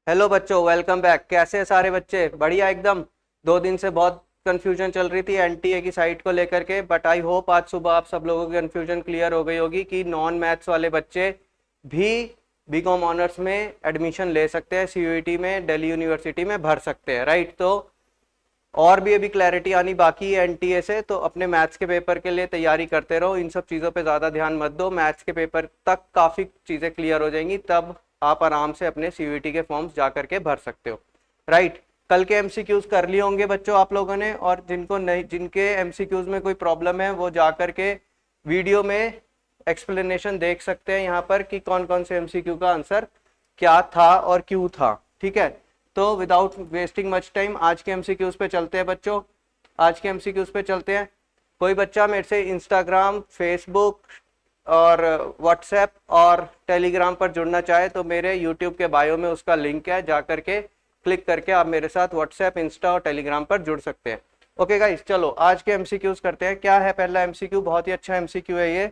Hello बच्चों, welcome back. कैसे हैं सारे बच्चे? बढ़िया एकदम। 2 दिन से बहुत कंफ्यूजन चल रही थी एनटीए की साइट को लेकर के, बट आई होप आज सुबह आप सब लोगों की कंफ्यूजन क्लियर हो गई होगी कि नॉन मैथ्स वाले बच्चे भी बीकॉम ऑनर्स में एडमिशन ले सकते हैं, सीयूईटी में दिल्ली यूनिवर्सिटी में भर सकते हैं, राइट। तो और भी अभी क्लैरिटी आनी बाकी है एनटीए से, तो अपने मैथ्स के पेपर के लिए तैयारी करते रहो। इन सब चीज़ों पे ज़्यादा ध्यान मत दो, मैथ्स के पेपर तक काफ़ी चीज़ें क्लियर हो जाएंगी, तब आप आराम से अपने सीयूईटी के फॉर्म्स जा करके भर सकते हो, राइट। कल के एमसीक्यूज कर लिए होंगे बच्चों आप लोगों ने, और जिनको नहीं, जिनके एमसीक्यूज में कोई प्रॉब्लम है वो जा करके वीडियो में एक्सप्लेनेशन देख सकते हैं यहाँ पर कि कौन कौन से एमसीक्यू का आंसर क्या था और क्यों था, ठीक है। तो विदाउट वेस्टिंग मच टाइम आज के एमसीक्यूज पे चलते हैं बच्चों। आज के एमसीक्यूज पे चलते हैं। कोई बच्चा मेरे से इंस्टाग्राम, फेसबुक और व्हाट्सएप और टेलीग्राम पर जुड़ना चाहे तो मेरे यूट्यूब के बायो में उसका लिंक है, जा करके क्लिक करके आप मेरे साथ व्हाट्सएप, इंस्टा और टेलीग्राम पर जुड़ सकते हैं। ओके गाइस, चलो आज के एमसीक्यूज करते हैं। क्या है पहला एमसीक्यू? बहुत ही अच्छा एमसीक्यू है ये।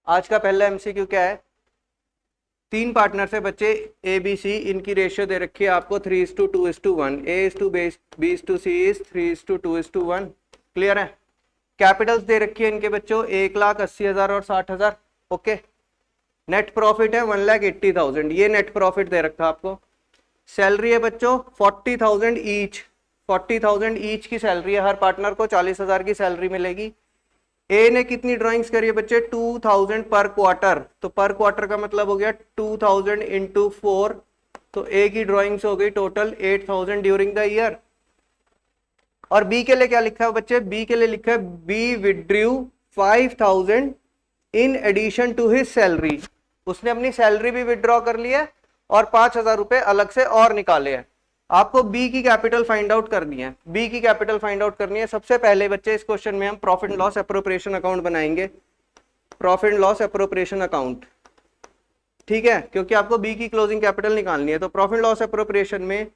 आज का पहला एमसीक्यू क्या है? 3 पार्टनर से बच्चे ए बी सी, इनकी रेशियो दे रखी है आपको 3:2:1। A:B:C is 3:2:1। क्लियर है? कैपिटल्स दे रखी है इनके बच्चों 1,80,000 और 60,000। ओके। नेट प्रॉफिट है 1,80,000, ये नेट प्रॉफिट दे रखा आपको। सैलरी है बच्चों 40,000 ईच। 40,000 ईच की सैलरी है, हर पार्टनर को 40,000 की सैलरी मिलेगी। ए ने कितनी ड्राइंग्स करी है बच्चे? 2,000 पर क्वार्टर। तो पर क्वार्टर का मतलब हो गया 2,000 इंटू 4, तो ए की ड्राइंग्स हो गई टोटल 8,000 ड्यूरिंग द ईयर। और बी के लिए क्या लिखा है बच्चे? बी के लिए लिखा है B withdrew 5,000 in addition to his salary. उसने अपनी सैलरी भी विड्रॉ कर ली है और 5,000 रुपए अलग से और निकाले हैं। आपको बी की कैपिटल फाइंड आउट करनी है। बी की कैपिटल फाइंड आउट करनी है। सबसे पहले बच्चे इस क्वेश्चन में हम profit and loss appropriation account बनाएंगे। Profit and loss appropriation account, ठीक है, क्योंकि आपको बी की क्लोजिंग कैपिटल निकालनी है। तो प्रॉफिट एंड लॉस एप्रोप्रिएशन में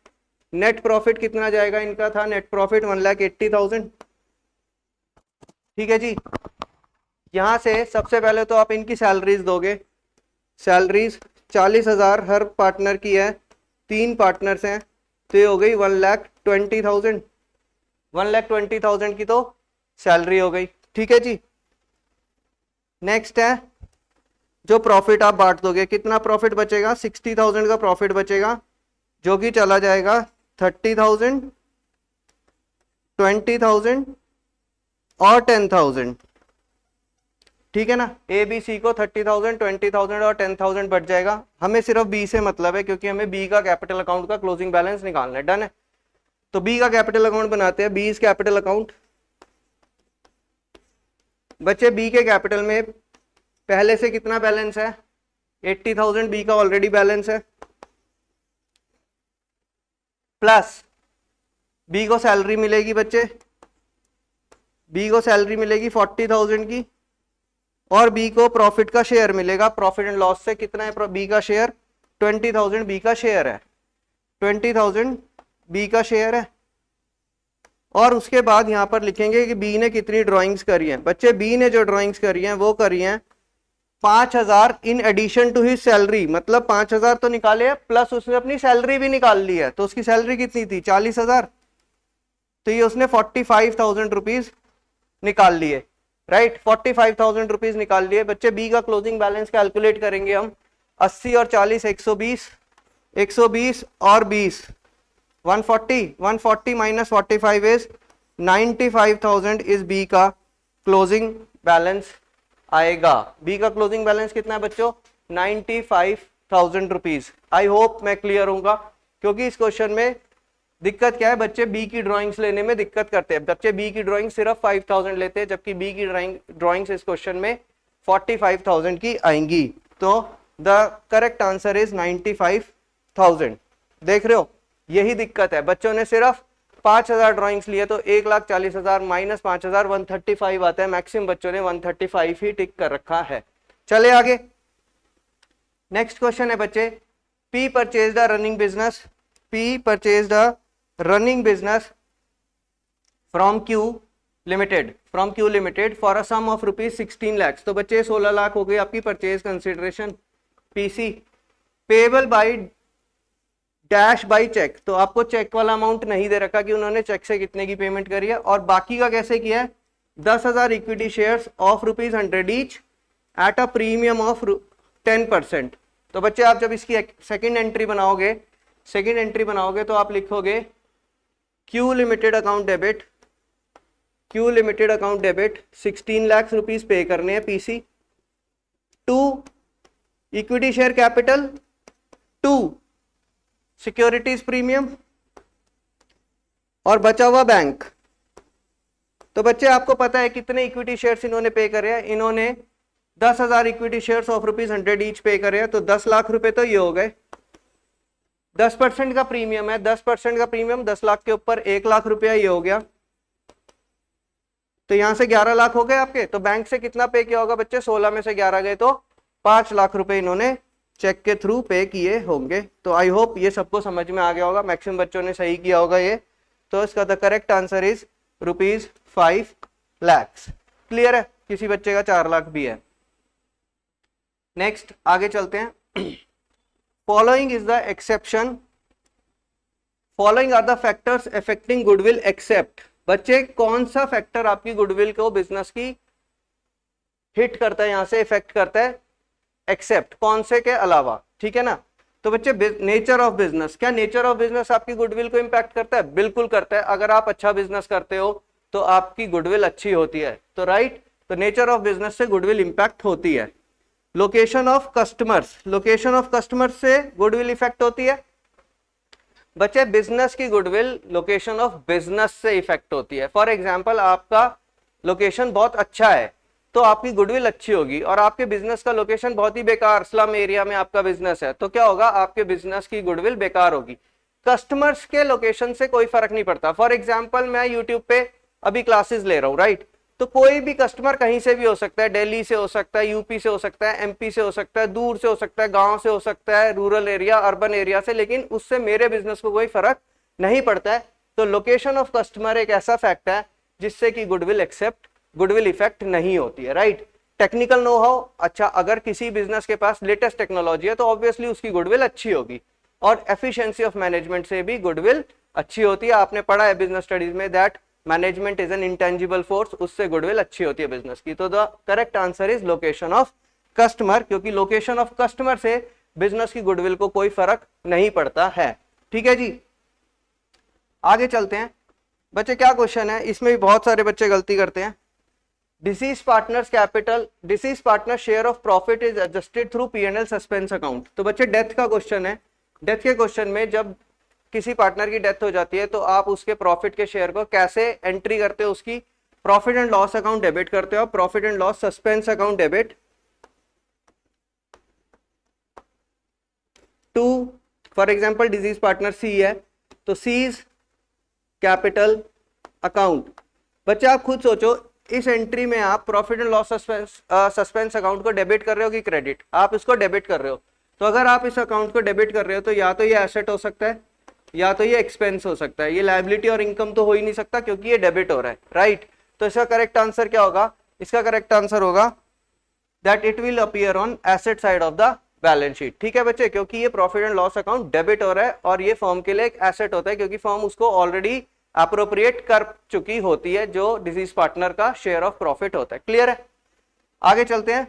नेट प्रॉफिट कितना जाएगा? इनका था नेट प्रॉफिट 1,80,000, ठीक है जी। यहां से सबसे पहले तो आप इनकी सैलरीज दोगे। सैलरीज 40,000 हर पार्टनर की है, 3 पार्टनर्स हैं, तो ये हो गई 1,20,000। 1,20,000 की तो सैलरी हो गई, ठीक है जी। नेक्स्ट है जो प्रॉफिट आप बांट दोगे, कितना प्रॉफिट बचेगा? 60,000 का प्रॉफिट बचेगा, जो कि चला जाएगा 30,000, 20,000 और 10,000, ठीक है ना। ए बी सी को 30,000, 20,000 और 10,000 बढ़ जाएगा। हमें सिर्फ बी से मतलब है, क्योंकि हमें बी का कैपिटल अकाउंट का क्लोजिंग बैलेंस निकालना है। डन है? तो बी का कैपिटल अकाउंट बनाते हैं। B is capital account. बच्चे बी के कैपिटल में पहले से कितना बैलेंस है? 80,000 बी का ऑलरेडी बैलेंस है, प्लस बी को सैलरी मिलेगी बच्चे, बी को सैलरी मिलेगी 40,000 की, और बी को प्रॉफिट का शेयर मिलेगा। प्रॉफिट एंड लॉस से कितना है बी का शेयर? 20,000 बी का शेयर है। 20,000 बी का शेयर है। और उसके बाद यहां पर लिखेंगे कि बी ने कितनी ड्राइंग्स करी हैं। बच्चे बी ने जो ड्राइंग्स करी हैं वो करी हैं 5,000 in addition to his salary. मतलब 5,000 तो निकाले हैं, प्लस उसने अपनी सैलरी भी निकाल ली है। तो उसकी सैलरी कितनी थी? 40,000। तो ये उसने 45,000 रुपीज निकाल लिए, राइट। 45,000 रुपीज निकाल लिए। बच्चे बी का क्लोजिंग बैलेंस कैलकुलेट करेंगे हम। 80 और 40 120, 120 और 20 140, 140 माइनस 45 इज 95,000 इज बी का क्लोजिंग बैलेंस आएगा। बी का क्लोजिंग बैलेंस कितना है बच्चों? 95,000 रुपीज। आई होप मैं क्लियर हूंगा, क्योंकि इस क्वेश्चन में दिक्कत क्या है, बच्चे बी की ड्राइंग्स लेने में दिक्कत करते हैं। बच्चे बी की ड्राइंग सिर्फ 5,000 लेते हैं, जबकि बी की ड्राइंग्स इस क्वेश्चन में 45,000 की आएंगी। तो द करेक्ट आंसर इज 95,000। देख रहे हो, यही दिक्कत है। बच्चों ने सिर्फ 5,000 ड्राइंग्स लिए, तो 1,40,000 माइनस 5,000 135 आता है। मैक्सिमम बच्चों ने 135 ही टिक कर रखा है। चले आगे। नेक्स्ट क्वेश्चन है बच्चे, P purchased a running business, P purchased a running business from Q limited, from Q limited for a sum of rupees 16 lakh. तो बच्चे 16 लाख हो गई आपकी purchase consideration, PC. Payable by dash by cheque, तो आपको check वाला अमाउंट नहीं दे रखा कि उन्होंने चेक से कितने की पेमेंट करी है, और बाकी का कैसे किया है, 10,000 equity shares of ₹100 each at a premium of 10%। तो बच्चे आप जब इसकी सेकंड एंट्री बनाओगे तो आप लिखोगे Q limited account debit 16 lakh rupees पे करने हैं PC, 2 equity share capital, 2 securities premium, और बचा हुआ बैंक। तो बच्चे आपको पता है कितने इक्विटी शेयर्स इन्होंने पे करे हैं, इन्होंने 10,000 इक्विटी शेयर्स ऑफ ₹100 ईच पे करे हैं, तो 10 लाख रुपए तो ये हो गए। 10% का प्रीमियम है, 10% का प्रीमियम 10 लाख के ऊपर 1 लाख रुपया ये हो गया, तो यहां से 11 लाख हो गए आपके। तो बैंक से कितना पे किया होगा बच्चे, 16 में से 11 गए तो 5 लाख रुपए इन्होंने चेक के थ्रू पे किए होंगे। तो आई होप ये सबको समझ में आ गया होगा, मैक्सिमम बच्चों ने सही किया होगा ये। तो इसका the correct answer is ₹5 lakh. Clear है, किसी बच्चे का 4 लाख भी है। नेक्स्ट आगे चलते हैं। Following is the exception, following are the factors affecting goodwill except. बच्चे कौन सा फैक्टर आपकी गुडविल को, बिजनेस की हिट करता है, यहां से इफेक्ट करता है, एक्सेप्ट कौन से के अलावा, ठीक है ना। तो बच्चे नेचर ऑफ बिजनेस, क्या नेचर ऑफ बिजनेस आपकी गुडविल को इंपैक्ट करता है, बिल्कुल करता है। अगर आप अच्छा बिजनेस करते हो तो आपकी गुडविल अच्छी होती है, तो राइट, तो नेचर ऑफ बिजनेस से गुडविल इंपैक्ट होती है। Location of customers, location of customers से गुडविल इफेक्ट होती है। बच्चे बिजनेस की गुडविल लोकेशन ऑफ बिजनेस से इफेक्ट होती है। फॉर एग्जांपल आपका लोकेशन बहुत अच्छा है तो आपकी गुडविल अच्छी होगी, और आपके बिजनेस का लोकेशन बहुत ही बेकार, स्लम एरिया में आपका बिजनेस है, तो क्या होगा, आपके बिजनेस की गुडविल बेकार होगी। कस्टमर्स के लोकेशन से कोई फर्क नहीं पड़ता। फॉर एग्जांपल मैं यूट्यूब पे अभी क्लासेस ले रहा हूँ, राइट, तो कोई भी कस्टमर कहीं से भी हो सकता है, दिल्ली से हो सकता है, यूपी से हो सकता है, एमपी से हो सकता है, दूर से हो सकता है, गांव से हो सकता है, रूरल एरिया, अर्बन एरिया से, लेकिन उससे मेरे बिजनेस को कोई फर्क नहीं पड़ता है। तो लोकेशन ऑफ कस्टमर एक ऐसा फैक्ट है जिससे कि गुडविल इफेक्ट नहीं होती है, राइट। टेक्निकल नो हाउ, अच्छा अगर किसी बिजनेस के पास लेटेस्ट टेक्नोलॉजी है तो ऑब्वियसली उसकी गुडविल अच्छी होगी, और एफिशिएंसी ऑफ मैनेजमेंट से भी गुडविल अच्छी होती है। आपने पढ़ा है बिजनेस स्टडीज में that management is an intangible force, उससे गुडविल अच्छी होती है बिजनेस की। तो the correct answer is location of customer, क्योंकि लोकेशन ऑफ कस्टमर से बिजनेस की गुडविल को कोई फर्क नहीं पड़ता है। ठीक है जी, आगे चलते हैं। बच्चे क्या क्वेश्चन है, इसमें भी बहुत सारे बच्चे गलती करते हैं। Disease partners capital, disease partner share of profit is adjusted through P&L suspense account. तो बच्चे डेथ का क्वेश्चन है। डेथ के क्वेश्चन में जब किसी पार्टनर की डेथ हो जाती है तो आप उसके प्रॉफिट के शेयर को कैसे एंट्री करते हो, उसकी profit and loss account debit करते हो, profit and loss suspense account debit to, for example deceased partner C है तो सीज कैपिटल अकाउंट। बच्चे आप खुद सोचो, इस एंट्री में आप profit and loss suspense account को डेबिट कर रहे हो कि क्रेडिट, आप इसको डेबिट कर रहे हो। तो अगर आप इस अकाउंट को डेबिट कर रहे हो तो या तो ये एसेट हो सकता है या तो ये एक्सपेंस हो सकता है, ये लायबिलिटी और इनकम तो हो ही नहीं सकता क्योंकि ये डेबिट हो रहा है, राइट। तो इसका करेक्ट आंसर क्या होगा, इसका करेक्ट आंसर होगा that it will appear on asset side of the balance sheet. ठीक है बच्चे, क्योंकि ये profit and loss account debit हो रहा है और ये फर्म के लिए एक एसेट होता है क्योंकि फर्म उसको ऑलरेडी अप्रोप्रिएट कर चुकी होती है जो डिसीज पार्टनर का शेयर ऑफ प्रॉफिट होता है। क्लियर है, आगे चलते हैं।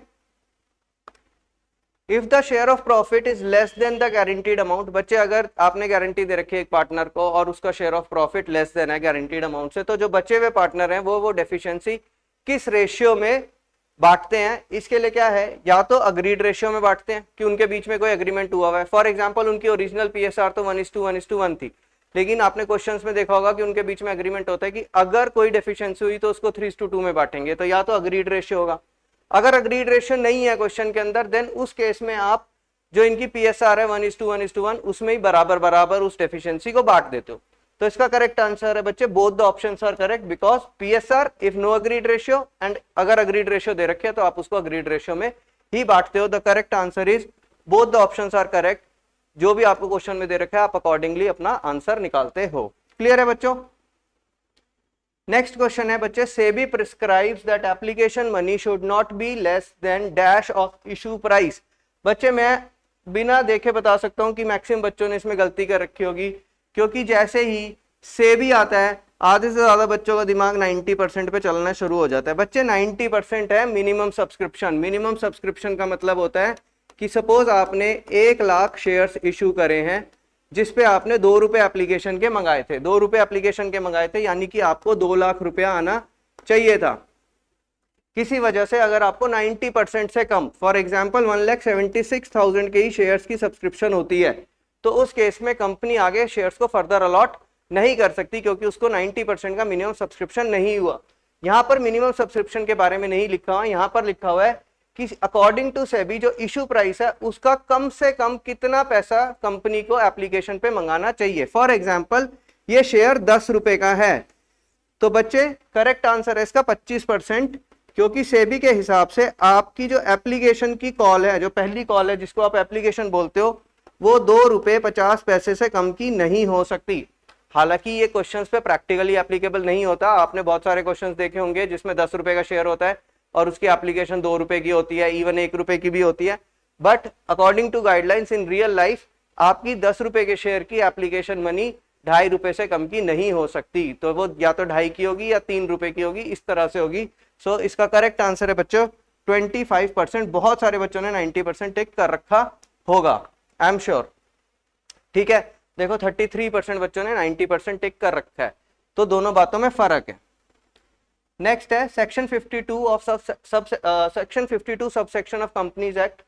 If the share of profit is less than the guaranteed amount, बच्चे अगर आपने गारंटी दे रखी है एक पार्टनर को और उसका share of profit less than है गारंटीड अमाउंट से, तो जो बचे हुए पार्टनर हैं वो डेफिशिएंसी किस रेशियो में बांटते हैं, इसके लिए क्या है, या तो अग्रीड रेशियो में बांटते हैं कि उनके बीच में कोई एग्रीमेंट हुआ है। फॉर एग्जांपल उनकी ओरिजिनल PSR तो 1:1 थी, लेकिन आपने क्वेश्चंस में देखा होगा कि उनके बीच में एग्रीमेंट होता है कि अगर कोई डेफिशिएंसी हुई तो उसको 3:2 में बांटेंगे, तो या तो अग्रीड रेशियो होगा। अगर अग्रीड रेशियो नहीं है क्वेश्चन के अंदर, देन उस केस में आप जो इनकी PSR है 1:1 उसमें ही बराबर बराबर उस डेफिशिएंसी को बांट देते हो। तो इसका करेक्ट आंसर है बच्चे both the options are correct because PSR if no agreed ratio, and अगर अग्रीड रेशियो दे रखे तो आप उसको अग्रीड रेशियो में ही बांटते हो। The correct answer is both the options are correct. जो भी आपको क्वेश्चन में दे रखा है आप अकॉर्डिंगली अपना आंसर निकालते हो। क्लियर है बच्चों, नेक्स्ट क्वेश्चन है बच्चे, SEBI prescribes that application money should not be less than dash of issue price. बच्चे मैं बिना देखे बता सकता हूं कि मैक्सिमम बच्चों ने इसमें गलती कर रखी होगी, क्योंकि जैसे ही सेबी आता है आधे से ज्यादा बच्चों का दिमाग 90% पे चलना शुरू हो जाता है। बच्चे 90% है मिनिमम सब्सक्रिप्शन। मिनिमम सब्सक्रिप्शन का मतलब होता है कि सपोज आपने 1,00,000 शेयर्स इशू करे हैं, जिसपे आपने 2 रुपए एप्लीकेशन के मंगाए थे, 2 रुपए एप्लीकेशन के मंगाए थे, यानी कि आपको 2 लाख रुपया आना चाहिए था। किसी वजह से अगर आपको 90% से कम, फॉर एग्जांपल 1,76,000 के ही शेयर्स की सब्सक्रिप्शन होती है, तो उस केस में कंपनी आगे शेयर्स को फर्दर अलॉट नहीं कर सकती, क्योंकि उसको 90% का मिनिमम सब्सक्रिप्शन नहीं हुआ। यहां पर मिनिमम सब्सक्रिप्शन के बारे में नहीं लिखा हुआ, यहां पर लिखा हुआ है कि अकॉर्डिंग टू सेबी जो इशू प्राइस है उसका कम से कम कितना पैसा कंपनी को एप्लीकेशन पे मंगाना चाहिए। फॉर एग्जांपल ये शेयर 10 रुपए का है, तो बच्चे करेक्ट आंसर है इसका 25%, क्योंकि सेबी के हिसाब से आपकी जो एप्लीकेशन की कॉल है, जो पहली कॉल है जिसको आप एप्लीकेशन बोलते हो, वो 2 रुपए 50 पैसे से कम की नहीं हो सकती। हालांकि ये क्वेश्चंस पे प्रैक्टिकली एप्लीकेबल नहीं होता। आपने बहुत सारे क्वेश्चंस देखे होंगे जिसमें 10 रुपए का शेयर होता है और उसकी एप्लीकेशन 2 रुपए की होती है, इवन 1 रुपए की भी होती है। But according to guidelines in real life आपकी 10 रुपए के शेयर की एप्लीकेशन मनी 2.5 रुपए से कम की नहीं हो सकती। तो वो या तो 2.5 की होगी या 3 रुपए की होगी, इस तरह से होगी। सो इसका करेक्ट आंसर है बच्चों 25%। बहुत सारे बच्चों ने 90% टिक कर रखा होगा, आई एम श्योर। ठीक है, देखो 33% बच्चों ने 90% टिक कर रखा है, तो दोनों बातों में फर्क है। नेक्स्ट है section 52 of section 52 subsection of companies act.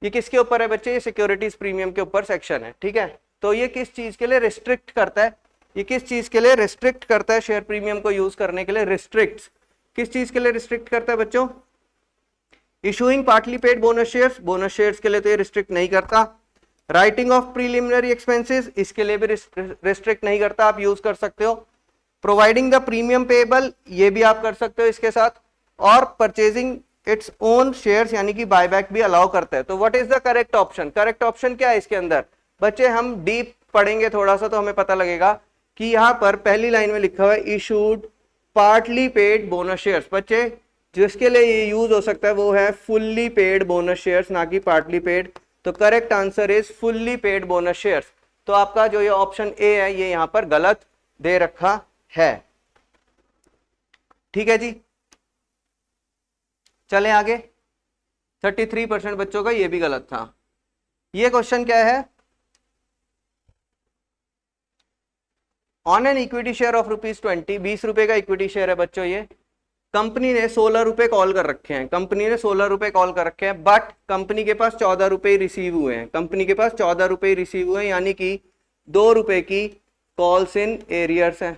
ये किसके ऊपर है बच्चे? ये सिक्योरिटीज प्रीमियम के ऊपर सेक्शन है। ठीक है, तो ये किस चीज के लिए रिस्ट्रिक्ट करता है? ये किस चीज के लिए रिस्ट्रिक्ट करता है? शेयर प्रीमियम को यूज करने के लिए रिस्ट्रिक्ट, किस चीज के लिए रिस्ट्रिक्ट करता है बच्चों? Issuing partly paid bonus shares, bonus shares के लिए तो ये रिस्ट्रिक्ट नहीं करता। राइटिंग ऑफ प्रीलिमिनरी एक्सपेंसेस, इसके लिए भी रिस्ट्रिक्ट नहीं करता, आप यूज कर सकते हो। प्रोवाइडिंग द प्रीमियम पेएबल, ये भी आप कर सकते हो इसके साथ। और परचेजिंग इट्स ओन शेयर्स, यानी कि बायबैक भी अलाउ करता है। तो what is the correct option? Correct option क्या है इसके अंदर बच्चे? हम डीप पढ़ेंगे थोड़ा सा तो हमें पता लगेगा कि यहां पर पहली लाइन में लिखा हुआ है issued partly paid bonus shares. बच्चे जिसके लिए ये यूज हो सकता है वो है फुल्ली पेड बोनस शेयर्स, ना कि पार्टली पेड। तो correct answer is fully paid bonus shares. तो आपका जो ये ऑप्शन ए है ये यहां पर गलत दे रखा है। ठीक है जी, चलें आगे। 33% बच्चों का ये भी गलत था। ये क्वेश्चन क्या है? On an equity share of ₹20, 20 रुपए का इक्विटी शेयर है बच्चों। ये कंपनी ने 16 रुपए कॉल कर रखे हैं, कंपनी ने 16 रुपए कॉल कर रखे हैं, बट कंपनी के पास 14 रुपए रिसीव हुए हैं, कंपनी के पास 14 रुपए रिसीव हुए हैं, यानी कि 2 रुपए की कॉल्स इन एरियर्स है।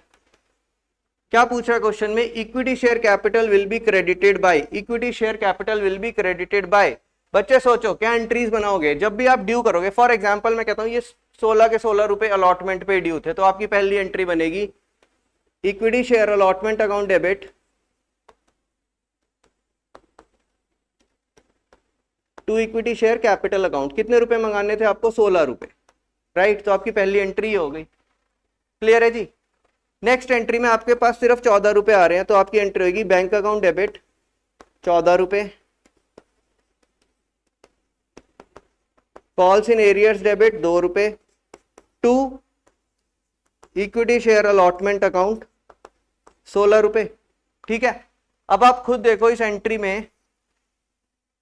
क्या पूछ रहा है क्वेश्चन में? Equity share capital will be credited bye, equity share capital will be credited bye. बच्चे सोचो क्या एंट्रीज बनाओगे जब भी आप ड्यू करोगे। फॉर एग्जांपल मैं कहता हूं ये 16 के 16 रुपए अलॉटमेंट पे ड्यू थे, तो आपकी पहली एंट्री बनेगी equity share allotment account debit to equity share capital account. कितने रुपए मंगाने थे आपको? 16 रुपए, राइट। तो आपकी पहली एंट्री हो गई। क्लियर है जी? नेक्स्ट एंट्री में आपके पास सिर्फ 14 रुपए आ रहे हैं, तो आपकी एंट्री होगी बैंक अकाउंट डेबिट 14 रुपए, कॉल्स इन एरियर्स डेबिट 2 रुपए, to equity share allotment account 16 रुपए। ठीक है, अब आप खुद देखो इस एंट्री में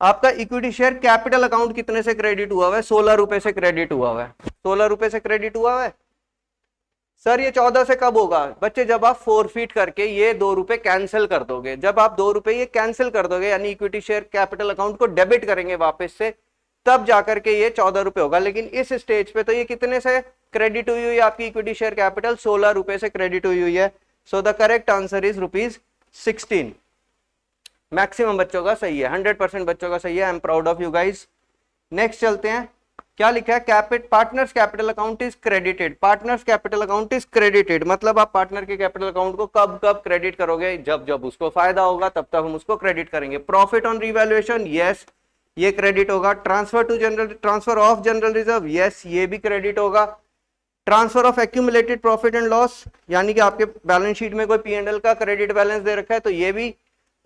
आपका इक्विटी शेयर कैपिटल अकाउंट कितने से क्रेडिट हुआ है? 16 रुपए से क्रेडिट हुआ है, 16 रुपए से क्रेडिट हुआ है। सर ये 14 से कब होगा? बच्चे जब आप फोरफीट करके ये 2 रुपए कैंसिल कर दोगे, जब आप 2 रुपए ये कैंसिल कर दोगे, यानी इक्विटी शेयर कैपिटल अकाउंट को डेबिट करेंगे वापस से, तब जाकर के ये 14 रुपए होगा। लेकिन इस स्टेज पे तो ये कितने से क्रेडिट हुई है आपकी इक्विटी शेयर कैपिटल? 16 रुपए से क्रेडिट हुई है। So the correct answer is ₹16। Maximum बच्चों का सही है, 100% बच्चों का सही है। I am proud of you guys. Next चलते हैं, क्या लिखा है? Partners capital account is credited, partners capital account is credited. मतलब आप पार्टनर के कैपिटल अकाउंट को कब कब क्रेडिट करोगे? जब जब उसको फायदा होगा तब तब हम उसको क्रेडिट करेंगे। प्रॉफिट ऑन रिवैल्यूएशन, यस ये क्रेडिट होगा। Transfer of general reserve, yes ये भी क्रेडिट होगा। Transfer of accumulated profit and loss, यानी कि आपके बैलेंस शीट में कोई P&L का क्रेडिट बैलेंस दे रखा है तो ये भी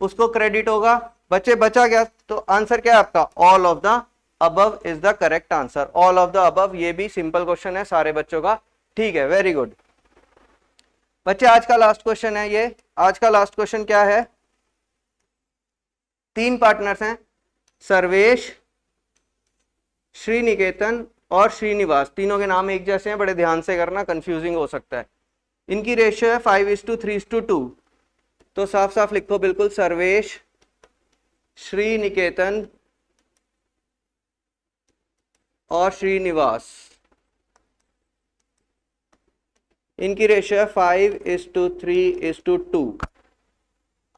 उसको क्रेडिट होगा। बच्चे बचा गया, तो आंसर क्या है आपका? All of the above is the correct answer, all of the above, ये भी सिंपल क्वेश्चन है सारे बच्चों का, ठीक है, वेरी गुड बच्चे। आज का लास्ट क्वेश्चन है ये, आज का लास्ट क्वेश्चन क्या है, 3 पार्टनर्स हैं, सर्वेश, श्रीनिकेतन और श्रीनिवास, तीनों के नाम एक जैसे हैं, बड़े ध्यान से करना, कंफ्यूजिंग हो सकता है। इनकी रेशियो है 5:3:2, तो साफ साफ लिखो बिल्कुल, सर्वेश, श्रीनिकेतन और श्रीनिवास, इनकी रेशियो है 5:3:2।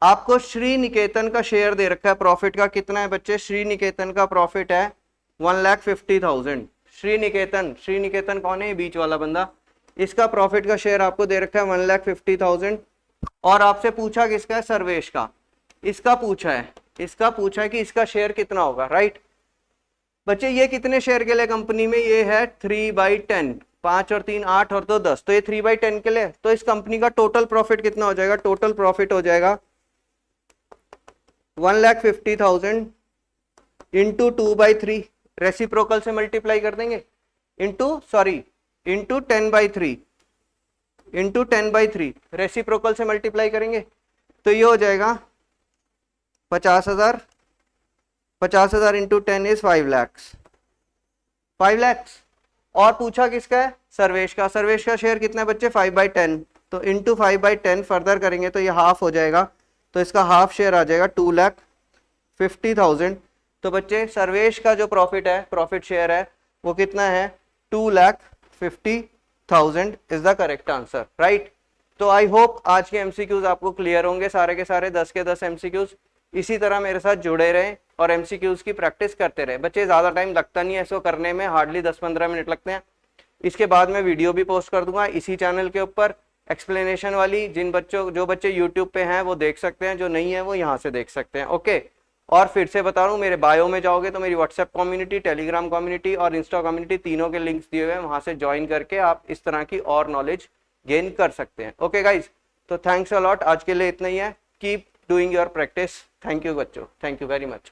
आपको श्रीनिकेतन का शेयर दे रखा है, प्रॉफिट का कितना है बच्चे, श्रीनिकेतन का प्रॉफिट है 1,50,000। श्रीनिकेतन कौन है, ये बीच वाला बंदा, इसका प्रॉफिट का शेयर आपको दे रखा है 1,50,000। और आपसे पूछा किसका है, सर्वेश का, इसका पूछा है कि इसका शेयर कितना होगा, राइट बच्चे। ये कितने शेयर के लिए कंपनी में, ये है 3/10, 5 और 3 8 और 2 10, तो ये 3/10 के लिए, तो इस कंपनी का टोटल प्रॉफिट कितना हो जाएगा, टोटल प्रॉफिट हो जाएगा 1,50,000 इंटू 2/3, रेसिप्रोकल से मल्टीप्लाई कर देंगे, इंटू 10/3 रेसिप्रोकल से मल्टीप्लाई करेंगे, तो ये हो जाएगा 50,000 इंटू 10 इज 5 lakhs। और पूछा किसका है, सर्वेश का शेयर कितना है बच्चे, 5/10, तो इंटू 5/10 फर्दर करेंगे तो ये हाफ हो जाएगा, तो इसका हाफ शेयर आ जाएगा 2,50,000। तो बच्चे सर्वेश का जो प्रॉफिट शेयर है वो कितना है, 2,50,000 is the correct answer, right. तो आई होप आज के एमसीक्यूज आपको क्लियर होंगे, सारे के सारे 10 के 10 एमसीक्यूज। इसी तरह मेरे साथ जुड़े रहें और एमसीक्यूज की प्रैक्टिस करते रहे बच्चे। ज़्यादा टाइम लगता नहीं है इसको करने में, हार्डली 10-15 मिनट लगते हैं। इसके बाद मैं वीडियो भी पोस्ट कर दूंगा इसी चैनल के ऊपर एक्सप्लेनेशन वाली, जो बच्चे यूट्यूब पे हैं वो देख सकते हैं, जो नहीं है वो यहाँ से देख सकते हैं, ओके। और फिर से बता रहा हूँ, मेरे बायो में जाओगे तो मेरी व्हाट्सएप कम्युनिटी, टेलीग्राम कम्युनिटी और इंस्टा कम्युनिटी, तीनों के लिंक्स दिए हुए हैं, वहां से ज्वाइन करके आप इस तरह की और नॉलेज गेन कर सकते हैं, ओके गाइज। तो थैंक्स अ लॉट, आज के लिए इतना ही है, keep doing your practice. Thank you बच्चों, थैंक यू वेरी मच।